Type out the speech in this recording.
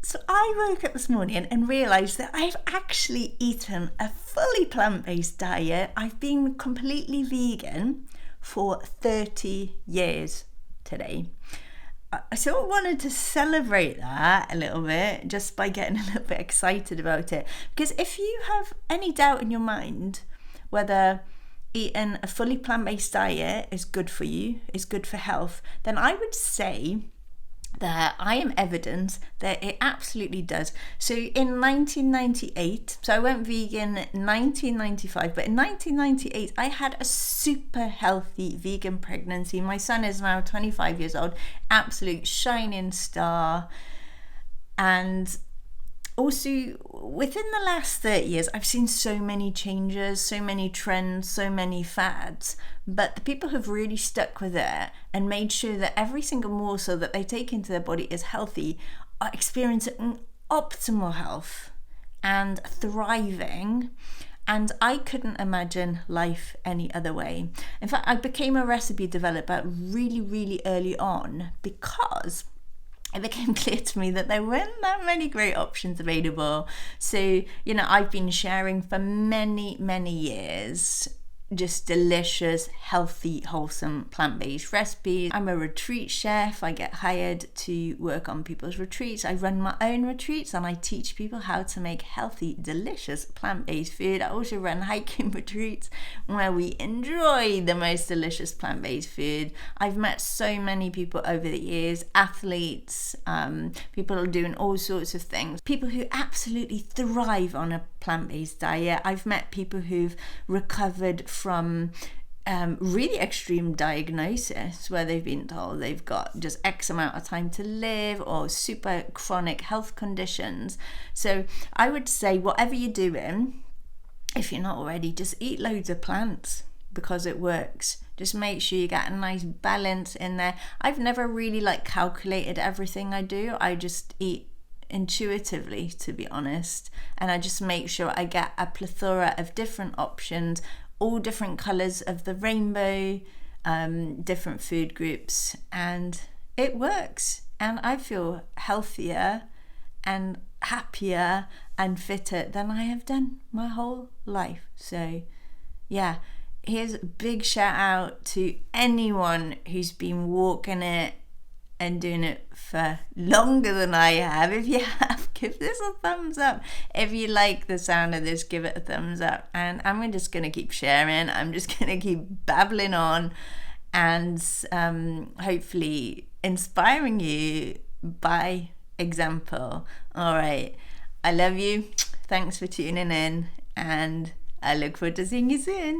So I woke up this morning and realised that I've actually eaten a fully plant-based diet. I've been completely vegan for 30 years today. I sort of wanted to celebrate that a little bit just by getting a little bit excited about it. Because if you have any doubt in your mind whether eating a fully plant-based diet is good for you, is good for health, then I would say that I am evidence that it absolutely does. So in 1998, so I went vegan in 1995, but in 1998 I had a super healthy vegan pregnancy. My son is now 25 years old, absolute shining star. And also within the last 30 years, I've seen so many changes, so many trends, so many fads, but the people who've really stuck with it and made sure that every single morsel that they take into their body is healthy are experiencing optimal health and thriving. And I couldn't imagine life any other way. In fact, I became a recipe developer really, really early on because it became clear to me that there weren't that many great options available. So, I've been sharing for many, many years just delicious, healthy, wholesome, plant-based recipes. I'm a retreat chef. I get hired to work on people's retreats. I run my own retreats and I teach people how to make healthy, delicious, plant-based food. I also run hiking retreats where we enjoy the most delicious plant-based food. I've met so many people over the years, athletes, people doing all sorts of things, people who absolutely thrive on a plant-based diet. I've met people who've recovered from really extreme diagnosis where they've been told they've got just X amount of time to live or super chronic health conditions. So I would say whatever you're doing, if you're not already, just eat loads of plants because it works. Just make sure you get a nice balance in there. I've never really calculated everything I do. I just eat intuitively, to be honest, and I just make sure I get a plethora of different options, all different colors of the rainbow, different food groups, and it works. And I feel healthier and happier and fitter than I have done my whole life. So yeah, here's a big shout out to anyone who's been walking it and doing it for longer than I have. If you have, give this a thumbs up. If you like the sound of this, give it a thumbs up. And I'm just going to keep sharing. I'm just going to keep babbling on and hopefully inspiring you by example. All right. I love you. Thanks for tuning in. And I look forward to seeing you soon.